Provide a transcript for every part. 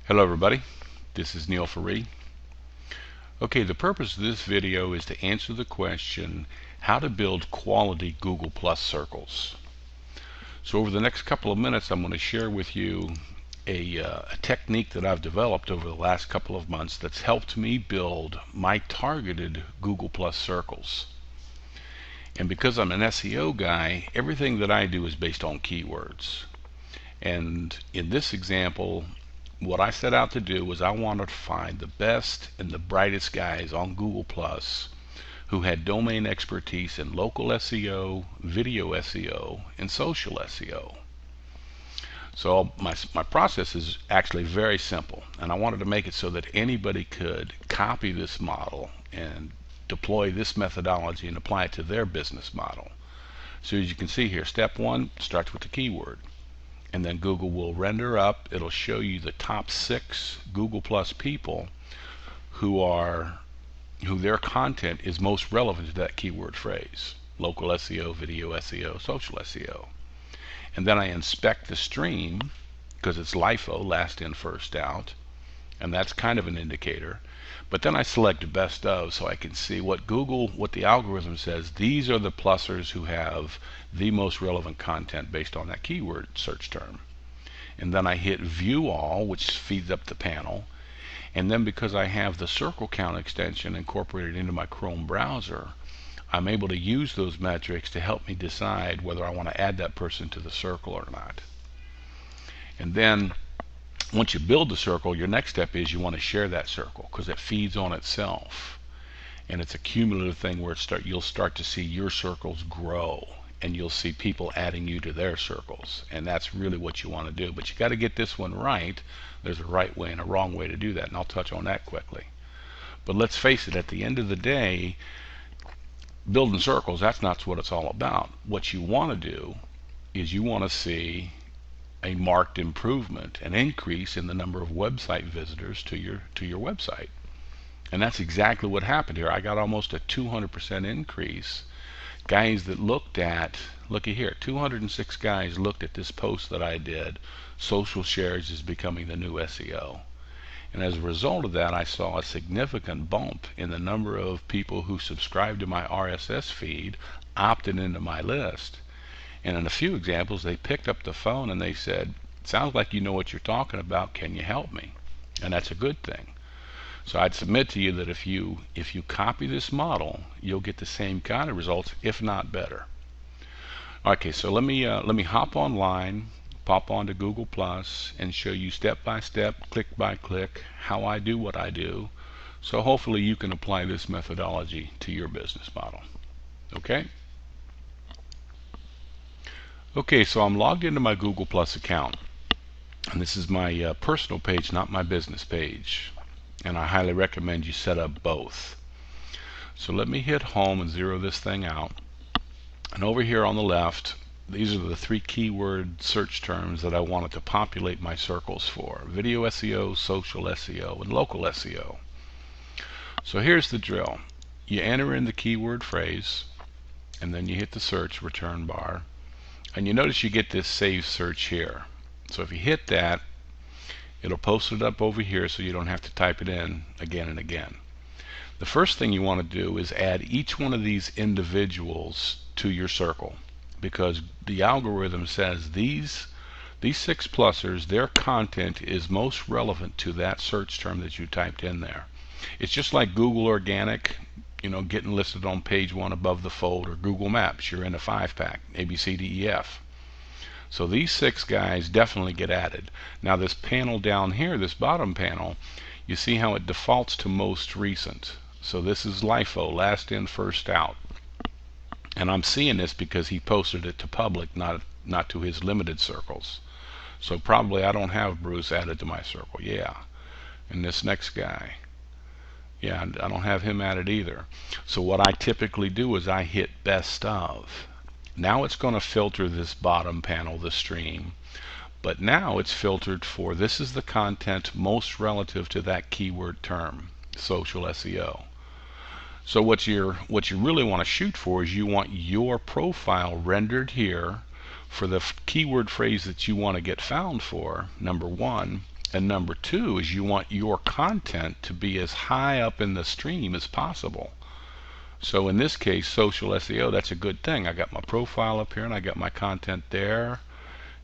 Hello everybody, this is Neil Ferree. Okay, the purpose of this video is to answer the question how to build quality Google Plus circles. So over the next couple of minutes I'm going to share with you a technique that I've developed over the last couple of months that's helped me build my targeted Google Plus circles. And because I'm an SEO guy, everything that I do is based on keywords. And in this example, what I set out to do was I wanted to find the best and the brightest guys on Google Plus who had domain expertise in local SEO, video SEO, and social SEO. So my process is actually very simple, and I wanted to make it so that anybody could copy this model and deploy this methodology and apply it to their business model. So as you can see here, step one starts with the keyword. And then Google will render up, it'll show you the top 6 Google Plus people who their content is most relevant to that keyword phrase: local SEO, video SEO, social SEO. And then I inspect the stream because it's LIFO, last in first out, and that's kind of an indicator. But then I select best of so I can see what the algorithm says, these are the plussers who have the most relevant content based on that keyword search term. And then I hit view all, which feeds up the panel. And then because I have the circle count extension incorporated into my Chrome browser, I'm able to use those metrics to help me decide whether I want to add that person to the circle or not. And then once you build the circle, your next step is you want to share that circle because it feeds on itself, and it's a cumulative thing where you'll start to see your circles grow, and you'll see people adding you to their circles, and that's really what you want to do. But you got to get this one right. There's a right way and a wrong way to do that, and I'll touch on that quickly. But let's face it, at the end of the day, building circles, that's not what it's all about. What you want to do is you want to see a marked improvement, an increase in the number of website visitors to your website. And that's exactly what happened here. I got almost a 200% increase. Guys that looky here, 206 guys looked at this post that I did, social shares is becoming the new SEO. And as a result of that, I saw a significant bump in the number of people who subscribed to my RSS feed, opted into my list. And in a few examples, they picked up the phone and they said, sounds like you know what you're talking about, can you help me? And that's a good thing. So I'd submit to you that if you copy this model, you'll get the same kind of results, if not better. Okay, so let me hop online, pop onto Google Plus, and show you step by step, click by click, how I do what I do. So hopefully you can apply this methodology to your business model. Okay? Okay, so I'm logged into my Google Plus account, and this is my personal page, not my business page, and I highly recommend you set up both. So let me hit home and zero this thing out, and over here on the left, these are the 3 keyword search terms that I wanted to populate my circles for: video SEO, social SEO, and local SEO. So here's the drill. You enter in the keyword phrase, and then you hit the search return bar. And you notice you get this save search here. So if you hit that, it'll post it up over here so you don't have to type it in again and again. The first thing you want to do is add each one of these individuals to your circle, because the algorithm says these 6 plussers, their content is most relevant to that search term that you typed in there. It's just like Google Organic, getting listed on page 1 above the fold, or Google Maps, you're in a 5-pack, ABCDEF. So these 6 guys definitely get added. Now this panel down here, this bottom panel, you see how it defaults to most recent. So this is LIFO, last in first out. And I'm seeing this because he posted it to public, not to his limited circles. So probably I don't have Bruce added to my circle. Yeah. And this next guy, yeah, I don't have him added either. So what I typically do is I hit best of. Now it's going to filter this bottom panel, the stream, but now it's filtered for, this is the content most relative to that keyword term, social SEO. So what you really want to shoot for is you want your profile rendered here for the keyword phrase that you want to get found for, number 1, And number two is you want your content to be as high up in the stream as possible. So in this case, social SEO, that's a good thing. I got my profile up here and I got my content there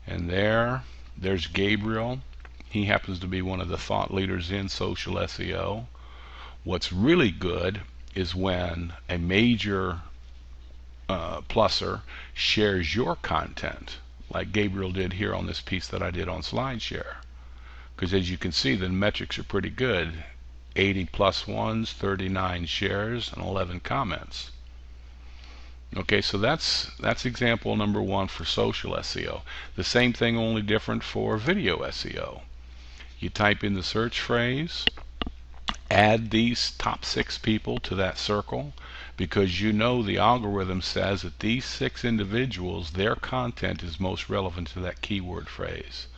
and there. There's Gabriel. He happens to be one of the thought leaders in social SEO. What's really good is when a major pluser shares your content, like Gabriel did here on this piece that I did on SlideShare. Because as you can see, the metrics are pretty good. 80 plus ones, 39 shares, and 11 comments. Okay, so that's example number one for social SEO. The same thing, only different for video SEO. You type in the search phrase, add these top 6 people to that circle, because you know the algorithm says that these 6 individuals, their content is most relevant to that keyword phrase.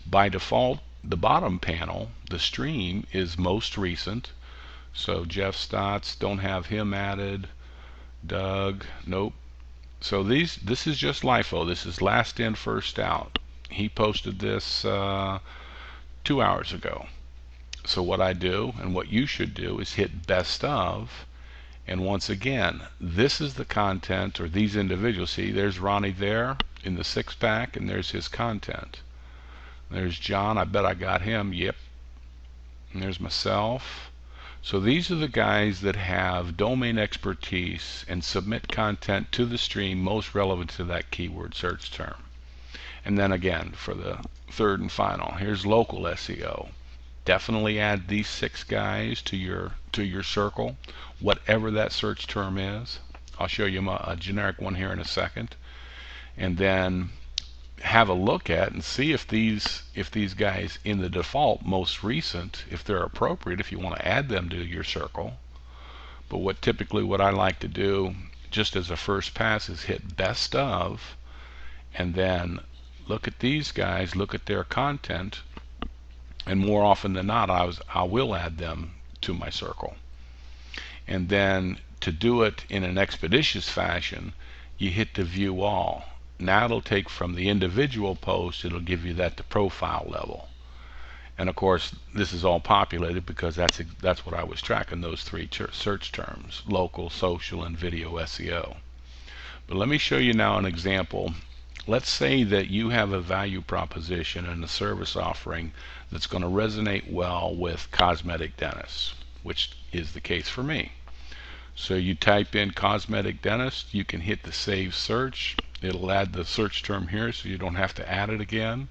By default, the bottom panel, the stream, is most recent. So Jeff Stotts, don't have him added. Doug, nope. So this is just LIFO. This is last in, first out. He posted this 2 hours ago. So what I do, and what you should do, is hit best of. And once again, this is the content, or these individuals. See, there's Ronnie there in the 6-pack, and there's his content. There's John, I bet I got him, yep. And there's myself. So these are the guys that have domain expertise and submit content to the stream most relevant to that keyword search term. And then again, for the third and final, here's local SEO. Definitely add these 6 guys to your circle, whatever that search term is. I'll show you a generic one here in a second. And then have a look at and see if these guys in the default most recent, if they're appropriate, if you want to add them to your circle. But what I like to do just as a first pass is hit best of, and then look at these guys, look at their content, and more often than not I will add them to my circle. And then to do it in an expeditious fashion, you hit the view all. Now it'll take from the individual post, it'll give you that to profile level. And of course this is all populated because that's what I was tracking, those 3 search terms: local, social, and video SEO. But let me show you now an example. Let's say that you have a value proposition and a service offering that's going to resonate well with cosmetic dentists, which is the case for me. So you type in cosmetic dentist, you can hit the save search. It'll add the search term here so you don't have to add it again.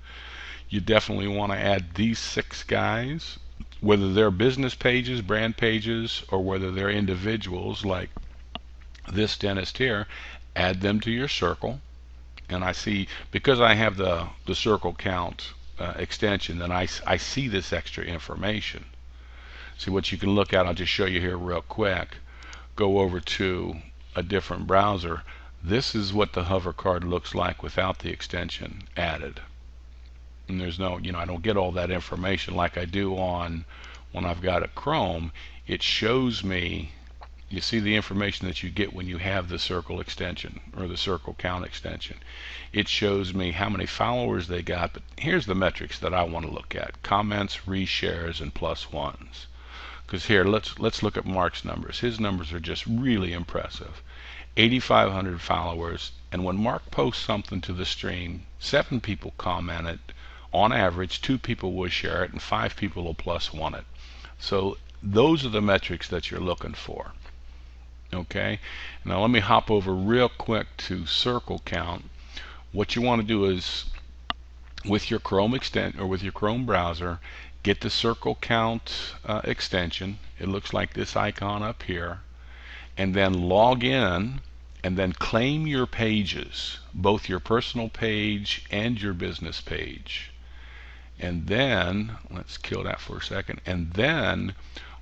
You definitely want to add these 6 guys, whether they're business pages, brand pages, or whether they're individuals like this dentist here. Add them to your circle. And I see, because I have the circle count extension, then I see this extra information. See what you can look at. I'll just show you here real quick. Go over to a different browser. This is what the hover card looks like without the extension added. And there's no, I don't get all that information like I do on when I've got a Chrome. It shows me, you see the information that you get when you have the circle extension or the circle count extension. It shows me how many followers they got, but here's the metrics that I want to look at: comments, reshares, and +1s. Because here, let's look at Mark's numbers. His numbers are just really impressive. 8,500 followers, and when Mark posts something to the stream, 7 people comment it. On average, 2 people will share it, and 5 people will +1 it. So those are the metrics that you're looking for. Okay, now let me hop over real quick to circle count. What you want to do is, with your Chrome with your Chrome browser, get the circle count extension. It looks like this icon up here, and then log in and then claim your pages, both your personal page and your business page. And then let's kill that for a second. And then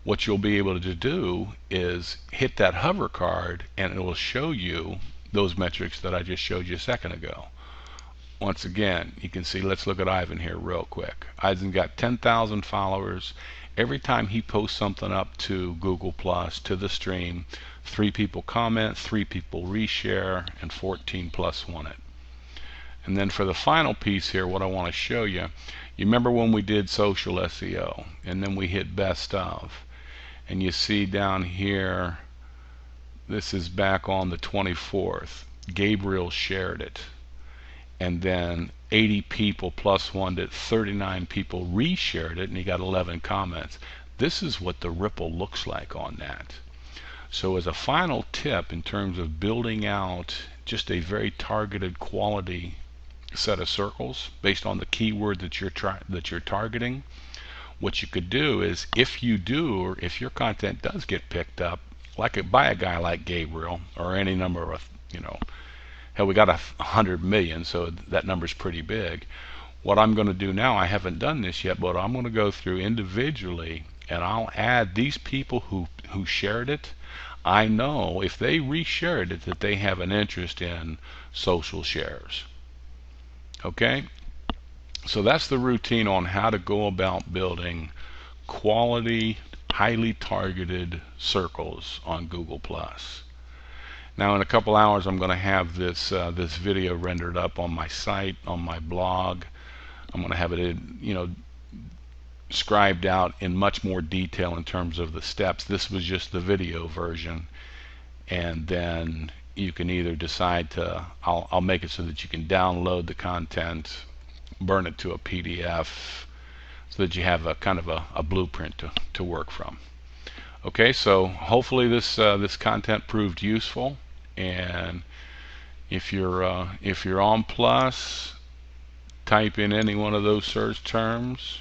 what you'll be able to do is hit that hover card, and it will show you those metrics that I just showed you a second ago. Once again, you can see, let's look at Ivan here real quick. Ivan got 10,000 followers. Every time he posts something up to Google Plus, to the stream, 3 people comment, 3 people reshare, and 14 +1 it. And then for the final piece here, what I want to show you, you remember when we did social SEO and then we hit best of, and you see down here, this is back on the 24th, Gabriel shared it, and then 80 people plus one, that 39 people reshared it, and he got 11 comments. This is what the ripple looks like on that. So as a final tip in terms of building out just a very targeted quality set of circles based on the keyword that you're targeting, what you could do is, if your content does get picked up by a guy like Gabriel or any number of, hell, we got 100 million, so that number's pretty big. What I'm going to do now, I haven't done this yet, but I'm going to go through individually and I'll add these people who shared it. I know if they reshared it that they have an interest in social shares. Okay, so that's the routine on how to go about building quality, highly targeted circles on Google+. Now in a couple hours I'm going to have this video rendered up on my site, on my blog. I'm going to have it scribed out in much more detail in terms of the steps. This was just the video version, and then you can either decide to, I'll make it so that you can download the content, burn it to a PDF, so that you have a kind of a blueprint to work from. Okay, so hopefully this content proved useful, and if you're on Plus, type in any one of those search terms